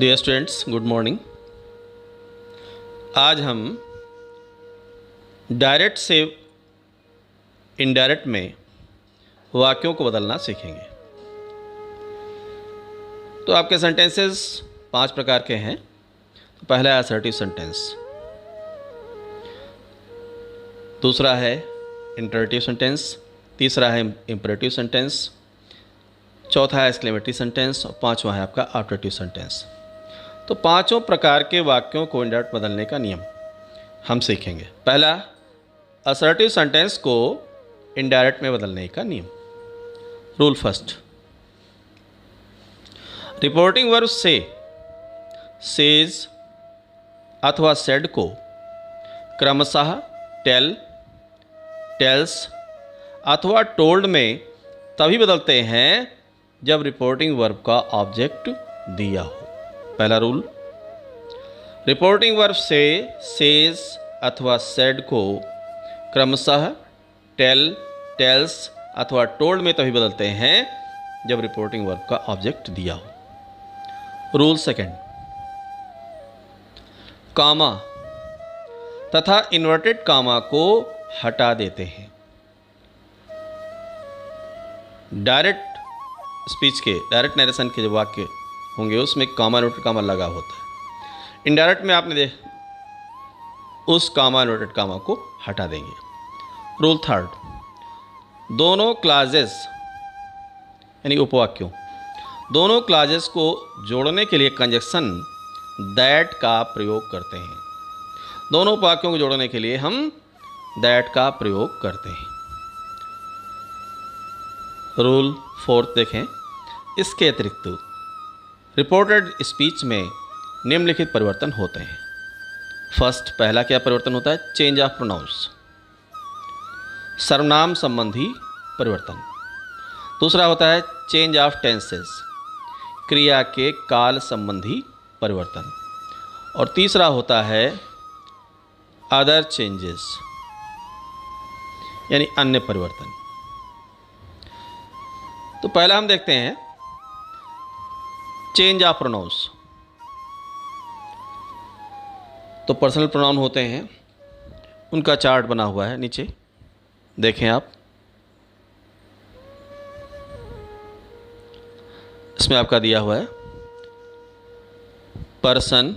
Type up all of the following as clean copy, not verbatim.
Dear students, good morning. आज हम direct से इनडायरेक्ट में वाक्यों को बदलना सीखेंगे। तो आपके सेंटेंसेस 5 प्रकार के हैं। तो पहला है असर्टिव सेंटेंस, दूसरा है इंटरेटिव सेंटेंस, तीसरा है इंपरेटिव सेंटेंस, चौथा है एक्सक्लेमेटरी सेंटेंस और पांचवा है आपका ऑब्जेक्टिव सेंटेंस। तो पांचों प्रकार के वाक्यों को इंडायरेक्ट बदलने का नियम हम सीखेंगे। पहला, असर्टिव सेंटेंस को इनडायरेक्ट में बदलने का नियम। रूल फर्स्ट, रिपोर्टिंग वर्ब से, सेज अथवा सेड को क्रमशः टेल, टेल्स अथवा टोल्ड में तभी बदलते हैं जब रिपोर्टिंग वर्ब का ऑब्जेक्ट दिया हो। पहला रूल, रिपोर्टिंग वर्ब से, सेज अथवा सेड को क्रमशः टेल, टेल्स अथवा टोल्ड में तभी बदलते हैं जब रिपोर्टिंग वर्ब का ऑब्जेक्ट दिया हो। रूल सेकंड, कामा तथा इन्वर्टेड कामा को हटा देते हैं। डायरेक्ट स्पीच के, डायरेक्ट नरेशन के जो वाक्य होंगे उसमें कामा इन्वर्टेड कामा लगा होता है। इनडायरेक्ट में आपने उस कामा इन्वर्टेड कामा को हटा देंगे। रूल थर्ड, दोनों क्लाजेस यानी उपवाक्यों, दोनों क्लाजेस को जोड़ने के लिए कंजक्शन दैट का प्रयोग करते हैं। दोनों उपवाक्यों को जोड़ने के लिए हम दैट का प्रयोग करते हैं। रूल फोर्थ देखें, इसके अतिरिक्त रिपोर्टेड स्पीच में निम्नलिखित परिवर्तन होते हैं। फर्स्ट, पहला क्या परिवर्तन होता है? चेंज ऑफ प्रोनाउंस, सर्वनाम संबंधी परिवर्तन। दूसरा होता है चेंज ऑफ टेंसेस, क्रिया के काल संबंधी परिवर्तन। और तीसरा होता है अदर चेंजेस यानी अन्य परिवर्तन। तो पहला हम देखते हैं चेंज ऑफ प्रोनाउंस। तो पर्सनल प्रोनाउन होते हैं, उनका चार्ट बना हुआ है नीचे, देखें आप। इसमें आपका दिया हुआ है पर्सन,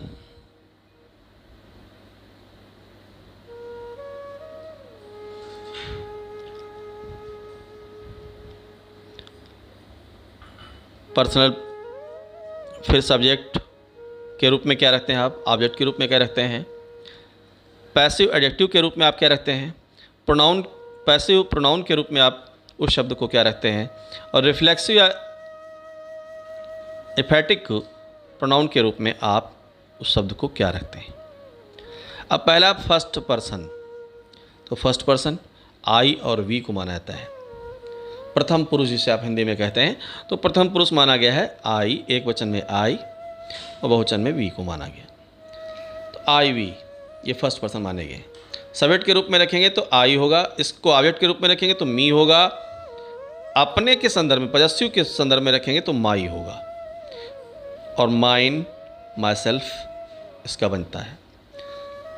पर्सनल, फिर सब्जेक्ट के रूप में क्या रखते हैं आप? ऑब्जेक्ट के रूप में क्या रखते हैं? पैसिव एडजेक्टिव के रूप में आप क्या रखते हैं? प्रोनाउन, पैसिव प्रोनाउन के रूप में आप उस शब्द को क्या रखते हैं? और रिफ्लेक्सिव या एफेटिक प्रोनाउन के रूप में आप उस शब्द को क्या रखते हैं? अब पहला फर्स्ट पर्सन, तो फर्स्ट पर्सन आई और वी को माना जाता है। प्रथम पुरुष जिसे आप हिंदी में कहते हैं, तो प्रथम पुरुष माना गया है आई, एक वचन में आई और बहुवचन में वी को माना गया। तो आई वी ये फर्स्ट पर्सन माने गए। सब्जेक्ट के रूप में रखेंगे तो आई होगा, इसको ऑब्जेक्ट के रूप में रखेंगे तो मी होगा, अपने के संदर्भ में, पॉजेसिव के संदर्भ में रखेंगे तो माई होगा, और माइन, माई सेल्फ इसका बनता है।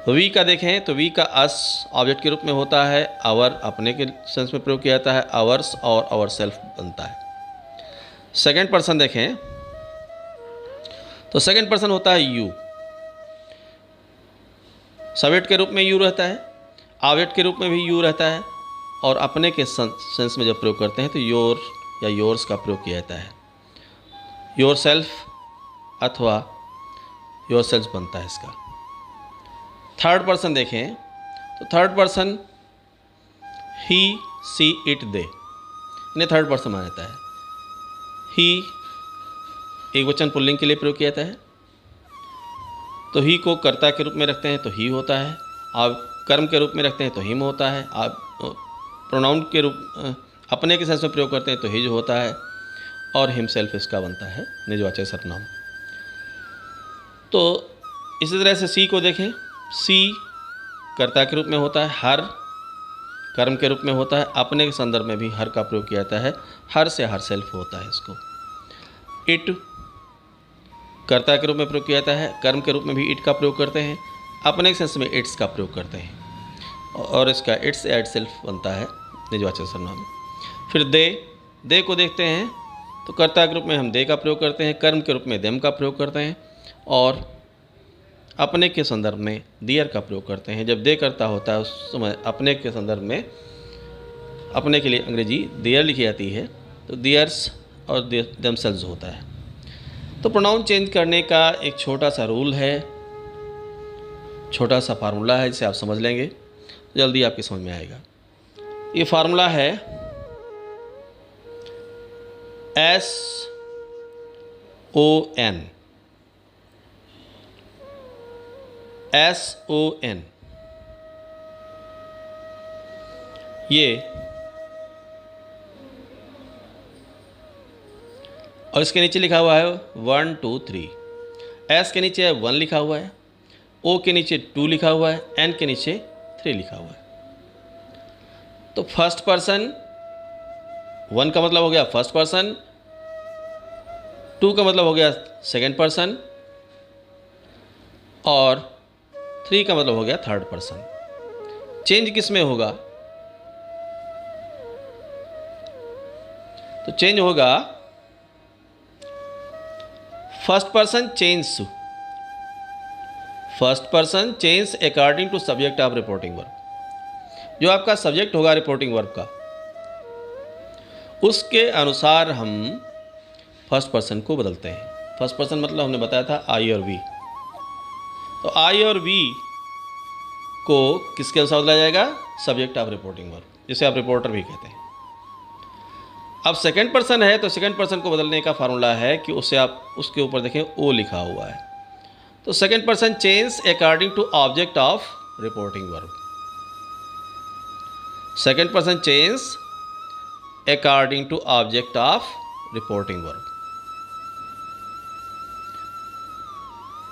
वी का देखें तो वी का अस ऑब्जेक्ट के रूप में होता है, आवर अपने के सेंस में प्रयोग किया जाता है, आवर्स और आवर सेल्फ बनता है। सेकंड पर्सन देखें तो सेकंड पर्सन होता है यू, सब्जेक्ट के रूप में यू रहता है, ऑब्जेक्ट के रूप में भी यू रहता है, और अपने के सेंस में जब प्रयोग करते हैं तो योर या योर्स का प्रयोग किया जाता है। योर सेल्फ अथवा योर सेल्फ बनता है इसका। थर्ड पर्सन देखें तो third person he, she, it, they, इन्हें थर्ड पर्सन माना जाता है। ही एक वचन पुल्लिंग के लिए प्रयोग किया जाता है, तो ही को कर्ता के रूप में रखते हैं तो ही होता है, आप कर्म के रूप में रखते हैं तो हिम होता है, आप प्रोनाउन के रूप अपने के सेंस में प्रयोग करते हैं तो हिज होता है, और हिमसेल्फ इसका बनता है निजवाचक सर्वनाम। तो इसी तरह से सी को देखें, सी कर्ता के रूप में होता है, हर कर्म के रूप में होता है, अपने के संदर्भ में भी हर का प्रयोग किया जाता है, हर से हर सेल्फ होता है इसको। इट कर्ता के रूप में प्रयोग किया जाता है, कर्म के रूप में भी इट का प्रयोग करते हैं, अपने सेंस में इट्स का प्रयोग करते हैं और इसका इट्स या इट सेल्फ बनता है निजवाचक सर्वनाम। फिर दे को देखते हैं तो कर्ता के रूप में हम दे का प्रयोग करते हैं, कर्म के रूप में देम का प्रयोग करते हैं और अपने के संदर्भ में दियर का प्रयोग करते हैं। जब दे करता होता है उस समय अपने के संदर्भ में अपने के लिए अंग्रेजी दियर लिखी जाती है, तो दियर्स और देमसेल्व्स होता है। तो प्रोनाउन चेंज करने का एक छोटा सा रूल है, छोटा सा फार्मूला है, जिसे आप समझ लेंगे तो जल्दी आपकी समझ में आएगा। ये फार्मूला है SON। SON ये, और इसके नीचे लिखा हुआ है 1 2 3। S के नीचे 1 लिखा हुआ है, O के नीचे 2 लिखा हुआ है, N के नीचे 3 लिखा हुआ है। तो फर्स्ट पर्सन 1 का मतलब हो गया फर्स्ट पर्सन, 2 का मतलब हो गया सेकंड पर्सन और 3 का मतलब हो गया थर्ड पर्सन। चेंज किस में होगा? तो चेंज होगा first person change according to subject of reporting verb. जो आपका सब्जेक्ट होगा रिपोर्टिंग वर्ब का, उसके अनुसार हम फर्स्ट पर्सन को बदलते हैं। फर्स्ट पर्सन मतलब हमने बताया था आई और वी, तो आई और वी को किसके अनुसार बदला जाएगा? सब्जेक्ट ऑफ रिपोर्टिंग वर्ब, जिसे आप रिपोर्टर भी कहते हैं। अब सेकंड पर्सन है तो सेकंड पर्सन को बदलने का फार्मूला है कि उसे आप उसके ऊपर देखें ओ लिखा हुआ है, तो second person change according to object of reporting verb. Second person change according to object of reporting verb.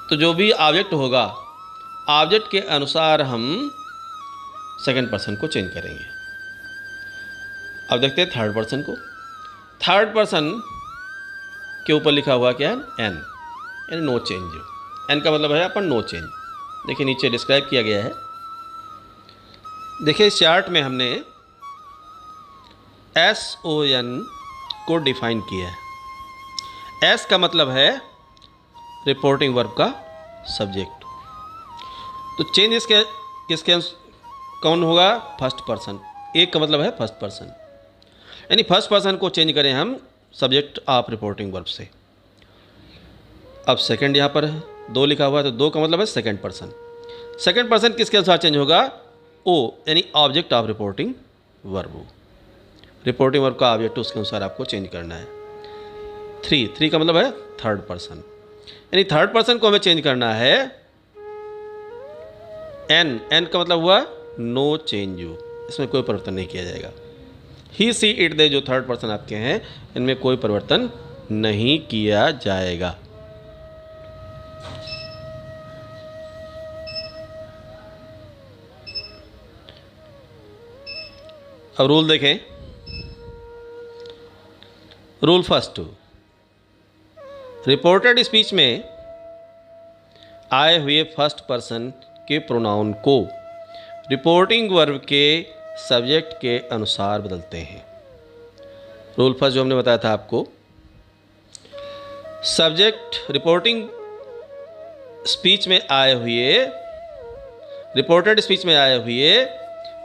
तो जो भी ऑब्जेक्ट होगा, ऑब्जेक्ट के अनुसार हम सेकंड पर्सन को चेंज करेंगे। अब देखते हैं थर्ड पर्सन को। थर्ड पर्सन के ऊपर लिखा हुआ क्या है? एन, यानी नो चेंज। एन का मतलब है अपन नो चेंज। देखिए नीचे डिस्क्राइब किया गया है। देखिए इस चार्ट में हमने SON को डिफाइन किया है। S का मतलब है रिपोर्टिंग वर्ब का सब्जेक्ट। तो चेंज किसके कौन होगा? First person. एक का मतलब है फर्स्ट पर्सन, यानी फर्स्ट पर्सन को चेंज करें हम सब्जेक्ट ऑफ रिपोर्टिंग वर्ब से। अब सेकंड यहाँ पर 2 लिखा हुआ है, तो 2 का मतलब है सेकंड पर्सन। सेकंड पर्सन किसके अनुसार चेंज होगा? ओ, यानी object of reporting verb. Reporting verb का ऑब्जेक्ट उसके अनुसार आपको चेंज करना है। 3 का मतलब है थर्ड पर्सन, यानी थर्ड पर्सन को हमें चेंज करना है। एन का मतलब हुआ नो चेंज, इसमें कोई परिवर्तन नहीं किया जाएगा। ही सी इट दे जो थर्ड पर्सन आपके हैं, इनमें कोई परिवर्तन नहीं किया जाएगा। अब रूल देखें। रूल फर्स्ट, रिपोर्टेड स्पीच में आए हुए फर्स्ट पर्सन के प्रोनाउन को रिपोर्टिंग वर्ब के सब्जेक्ट के अनुसार बदलते हैं। रूल फर्स्ट जो हमने बताया था आपको, सब्जेक्ट रिपोर्टिंग स्पीच में आए हुए, रिपोर्टेड स्पीच में आए हुए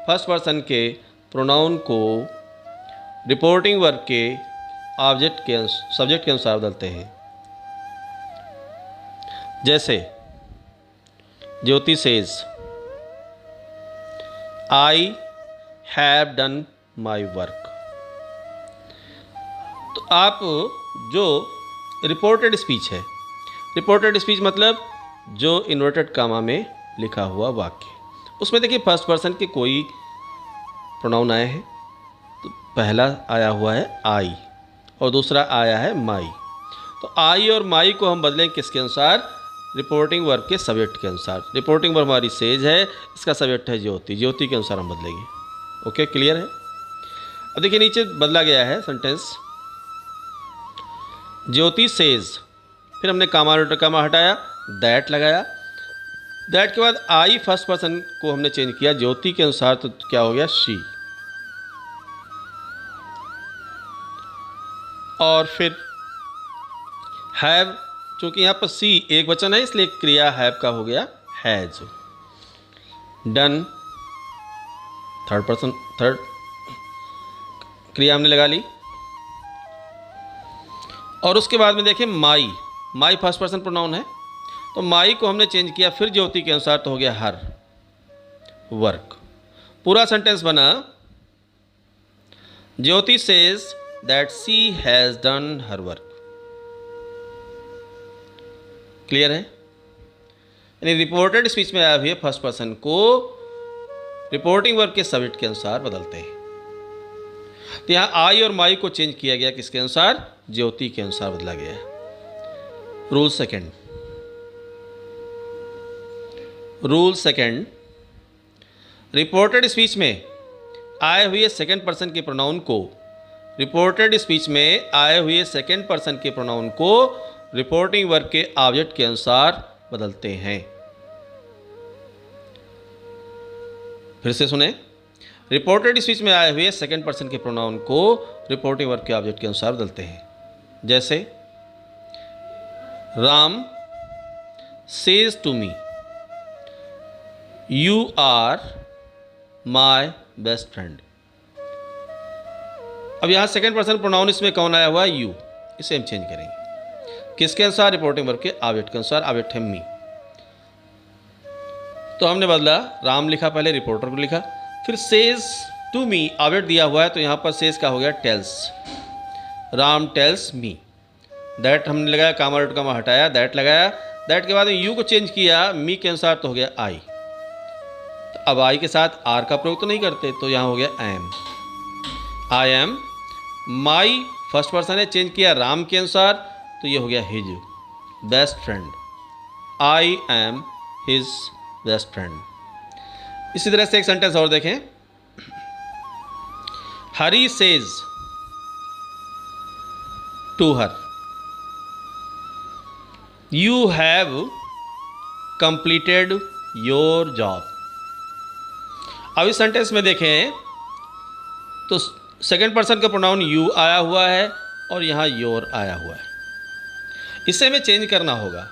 फर्स्ट पर्सन के प्रोनाउन को रिपोर्टिंग वर्ब के ऑब्जेक्ट के सब्जेक्ट के अनुसार बदलते हैं। जैसे Jyoti says I have done my work. तो आप जो रिपोर्टेड स्पीच है, रिपोर्टेड स्पीच मतलब जो इन्वर्टेड कामा में लिखा हुआ वाक्य, उसमें देखिए फर्स्ट पर्सन के कोई प्रोनाउन आए हैं। तो पहला आया हुआ है आई और दूसरा आया है माई। तो आई और माई को हम बदलें किसके अनुसार? रिपोर्टिंग वर्ब के सब्जेक्ट के अनुसार। रिपोर्टिंग वर्ब हमारी सेज है, इसका सब्जेक्ट है ज्योति, ज्योति के अनुसार हम बदलेंगे। ओके, क्लियर है? अब देखिए नीचे बदला गया है सेंटेंस, ज्योति सेज फिर हमने कामा कामा हटाया, दैट लगाया। दैट के बाद आई फर्स्ट पर्सन को हमने चेंज किया ज्योति के अनुसार, तो क्या हो गया शी। और फिर हैव, चूंकि यहाँ पर सी एक वचन है इसलिए क्रिया हैव का हो गया has. Done, third person, third क्रिया हमने लगा ली। और उसके बाद में देखें माई, माई फर्स्ट पर्सन प्रोनाउन है, तो माई को हमने चेंज किया फिर ज्योति के अनुसार, तो हो गया हर वर्क। पूरा सेंटेंस बना Jyoti says that she has done her work. Clear है? यानी रिपोर्टेड स्पीच में आए हुए फर्स्ट पर्सन को रिपोर्टिंग वर्ब के सब्जेक्ट के अनुसार बदलते हैं। तो यहां आई और माई को चेंज किया गया, किसके अनुसार? ज्योति के अनुसार बदला गया है। Rule second, rule second, reported speech में आए हुए सेकंड पर्सन के प्रोनाउन को, रिपोर्टेड स्पीच में आए हुए सेकंड पर्सन के प्रोनाउन को रिपोर्टिंग वर्ब के ऑब्जेक्ट के अनुसार बदलते हैं। फिर से सुने, रिपोर्टेड स्पीच में आए हुए सेकंड पर्सन के प्रोनाउन को रिपोर्टिंग वर्ब के ऑब्जेक्ट के अनुसार बदलते हैं। जैसे Ram says to me you are my best friend. अब यहां सेकंड पर्सन प्रोनाउन इसमें कौन आया हुआ है? यू। इसे हम चेंज करेंगे किसके अनुसार? रिपोर्टिंग वर्ब के ऑब्जेक्ट के अनुसार। ऑब्जेक्ट है मी, तो हमने बदला, राम लिखा पहले, रिपोर्टर को लिखा, फिर सेज टू मी ऑब्जेक्ट दिया हुआ है, तो यहां पर सेज का हो गया tells, Ram tells me. That हमने लगाया, कामा डॉट कामा हटाया, दैट लगाया। दैट के बाद में यू को चेंज किया मी के अनुसार, तो हो गया आई। तो अब आई के साथ आर का प्रयोग तो नहीं करते, तो यहां हो गया I am. I am my first person है, चेंज किया राम के अनुसार, तो ये हो गया his best friend. I am his best friend. इसी तरह से एक सेंटेंस और देखें, Hari says to her you have completed your job. अब इस सेंटेंस में देखें तो सेकंड पर्सन का प्रोनाउन यू आया हुआ है और यहां योर आया हुआ है। इसे हमें चेंज करना होगा,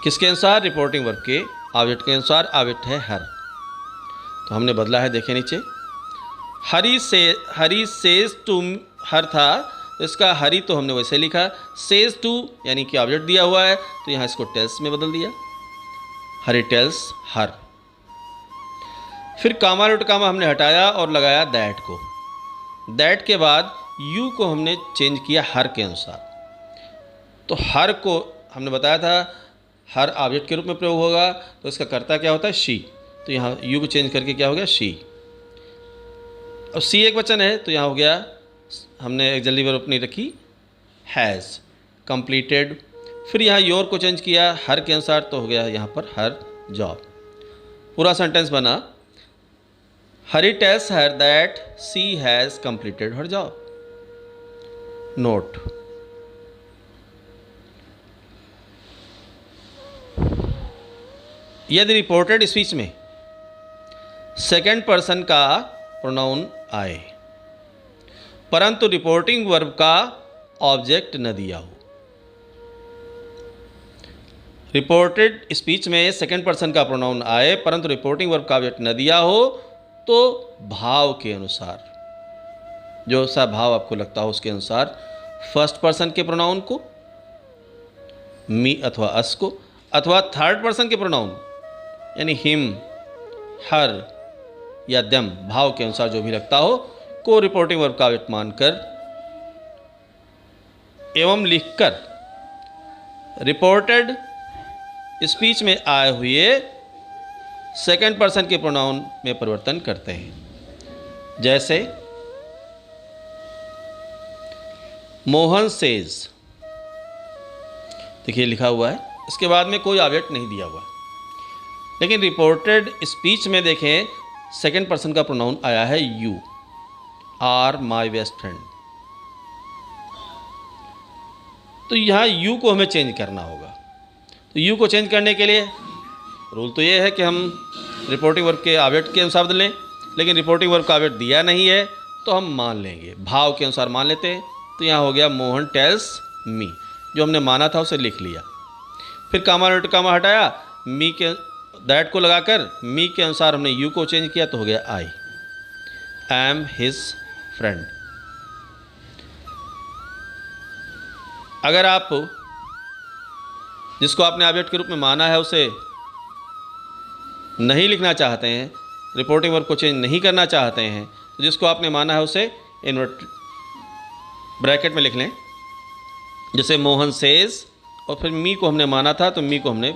किसके अनुसार? रिपोर्टिंग वर्ब के ऑब्जेक्ट के अनुसार। ऑब्जेक्ट है हर, तो हमने बदला है, देखें नीचे, हरी सेज टू हर था, तो इसका हरी तो हमने वैसे लिखा, सेज टू यानी कि ऑब्जेक्ट दिया हुआ है, तो यहाँ इसको टेल्स में बदल दिया, हरी टेल्स हर। फिर कामा डॉट कामा हमने हटाया और लगाया दैट को। दैट के बाद यू को हमने चेंज किया हर के अनुसार। तो हर को हमने बताया था हर ऑब्जेक्ट के रूप में प्रयोग होगा, तो इसका कर्ता क्या होता है? शी। तो यहाँ यू को चेंज करके क्या हो गया? शी। अब सी एक वचन है, तो यहाँ हो गया, हमने एक्सिलरी वर्ब अपनी रखी हैज़ कंप्लीटेड। फिर यहाँ योर को चेंज किया हर के अनुसार, तो हो गया यहाँ पर हर जॉब। पूरा सेंटेंस बना, Hari tells her that she has completed her job. Note, यदि रिपोर्टेड स्पीच में सेकंड पर्सन का प्रोनाउन आए परंतु रिपोर्टिंग वर्ब का ऑब्जेक्ट न दिया हो, रिपोर्टेड स्पीच में सेकंड पर्सन का प्रोनाउन आए परंतु रिपोर्टिंग वर्ब का ऑब्जेक्ट न दिया हो, तो भाव के अनुसार, जो सा भाव आपको लगता हो उसके अनुसार फर्स्ट पर्सन के प्रोनाउन को, मी अथवा अस को, अथवा थर्ड पर्सन के प्रोनाउन यानी हिम, हर या दम, भाव के अनुसार जो भी लगता हो को रिपोर्टिंग वर्ब का ऑब्जेक्ट मानकर एवं लिखकर रिपोर्टेड स्पीच में आए हुए सेकंड पर्सन के प्रोनाउन में परिवर्तन करते हैं। जैसे मोहन सेज, देखिए लिखा हुआ है, इसके बाद में कोई ऑब्जेक्ट नहीं दिया हुआ, लेकिन रिपोर्टेड स्पीच में देखें सेकंड पर्सन का प्रोनाउन आया है you are my best friend. तो यहाँ यू को हमें चेंज करना होगा। तो यू को चेंज करने के लिए रूल तो ये है कि हम रिपोर्टिंग वर्ब के ऑब्जेक्ट के अनुसार बदलें, लेकिन रिपोर्टिंग वर्ब का ऑब्जेक्ट दिया नहीं है तो हम मान लेंगे, भाव के अनुसार मान लेते हैं। तो यहाँ हो गया मोहन टेल्स मी, जो हमने माना था उसे लिख लिया। फिर कामा कामा हटाया, मी के दैट को लगाकर मी के अनुसार हमने यू को चेंज किया तो हो गया आई एम हिज फ्रेंड। अगर आप जिसको आपने ऑब्जेक्ट के रूप में माना है उसे नहीं लिखना चाहते हैं, रिपोर्टिंग वर्ब को चेंज नहीं करना चाहते हैं, तो जिसको आपने माना है उसे इन्वर्ट ब्रैकेट में लिख लें, जैसे मोहन सेज, और फिर मी को हमने माना था तो मी को हमने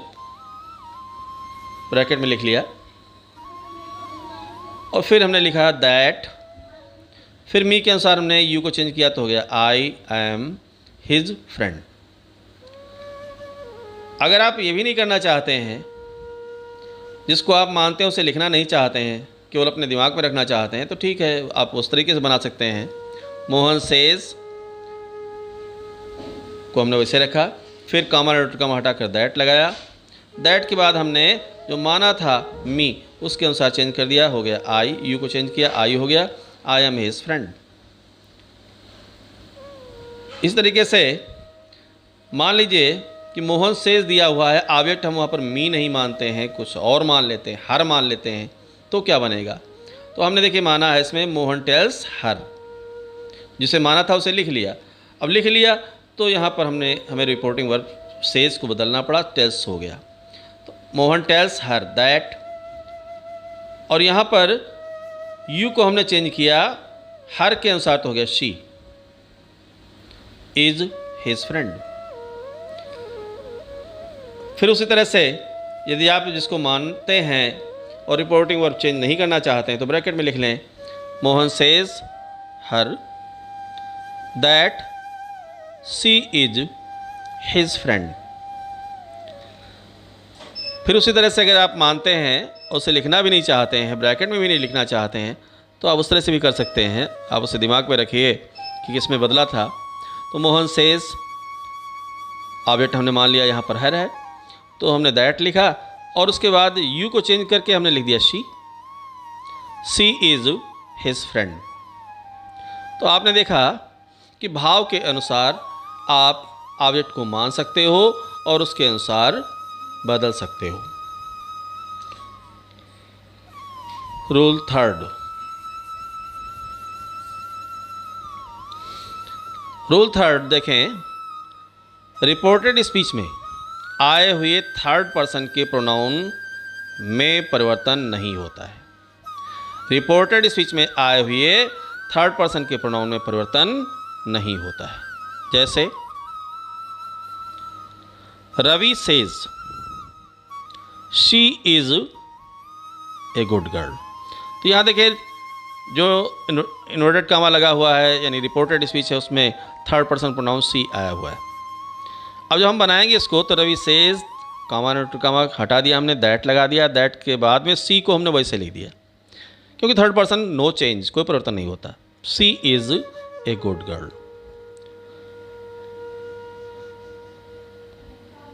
ब्रैकेट में लिख लिया, और फिर हमने लिखा दैट, फिर मी के अनुसार हमने यू को चेंज किया तो हो गया आई एम हिज फ्रेंड। अगर आप ये भी नहीं करना चाहते हैं, जिसको आप मानते हैं उसे लिखना नहीं चाहते हैं, केवल अपने दिमाग में रखना चाहते हैं, तो ठीक है, आप उस तरीके से बना सकते हैं। मोहन सेज को हमने वैसे रखा, फिर कामा हटाकर दैट लगाया, दैट के बाद हमने जो माना था मी उसके अनुसार चेंज कर दिया, हो गया आई, यू को चेंज किया, आई हो गया आई एम हिज फ्रेंड। इस तरीके से मान लीजिए कि मोहन सेज दिया हुआ है, ऑब्जेक्ट हम वहाँ पर मी नहीं मानते हैं, कुछ और मान लेते हैं, हर मान लेते हैं, तो क्या बनेगा? तो हमने देखिए माना है इसमें मोहन टेल्स हर, जिसे माना था उसे लिख लिया। अब लिख लिया तो यहाँ पर हमें रिपोर्टिंग वर्ब सेज को बदलना पड़ा, टेल्स हो गया। तो मोहन टेल्स हर दैट, और यहाँ पर यू को हमने चेंज किया हर के अनुसार तो हो गया शी इज हिज फ्रेंड। फिर उसी तरह से यदि आप जिसको मानते हैं और रिपोर्टिंग वर्ब चेंज नहीं करना चाहते हैं तो ब्रैकेट में लिख लें Mohan says her that she is his friend. फिर उसी तरह से अगर आप मानते हैं और उसे लिखना भी नहीं चाहते हैं, ब्रैकेट में भी नहीं लिखना चाहते हैं, तो आप उस तरह से भी कर सकते हैं। आप उसे दिमाग में रखिए कि किसमें बदला था। तो मोहन सेज ऑब्जेक्ट हमने मान लिया यहाँ पर हर है, तो हमने दैट लिखा और उसके बाद यू को चेंज करके हमने लिख दिया शी इज़ हिज फ्रेंड। तो आपने देखा कि भाव के अनुसार आप ऑब्जेक्ट को मान सकते हो और उसके अनुसार बदल सकते हो। रूल थर्ड, देखें, रिपोर्टेड स्पीच में आए हुए थर्ड पर्सन के प्रोनाउन में परिवर्तन नहीं होता है। रिपोर्टेड स्पीच में आए हुए थर्ड पर्सन के प्रोनाउन में परिवर्तन नहीं होता है। जैसे Ravi says she is a good girl. तो यहाँ देखिए जो इन्वर्टेड कामा लगा हुआ है यानी रिपोर्टेड स्पीच है, उसमें थर्ड पर्सन प्रोनाउन सी आया हुआ है। अब जब हम बनाएंगे इसको तो रवि सेज कामा कामा हटा दिया हमने, दैट लगा दिया, दैट के बाद में सी को हमने वैसे लिख दिया क्योंकि थर्ड पर्सन नो चेंज, कोई परिवर्तन नहीं होता। सी इज ए गुड गर्ल।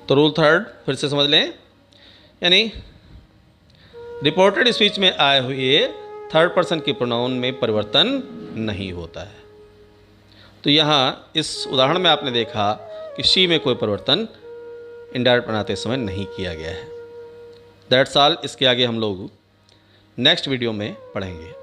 तो रूल थर्ड फिर से समझ लें, यानी रिपोर्टेड स्पीच में आए हुए थर्ड पर्सन के प्रोनाउन में परिवर्तन नहीं होता है। तो यहाँ इस उदाहरण में आपने देखा कि शी में कोई परिवर्तन इनडायरेक्ट बनाते समय नहीं किया गया है। That's all. इसके आगे हम लोग नेक्स्ट वीडियो में पढ़ेंगे।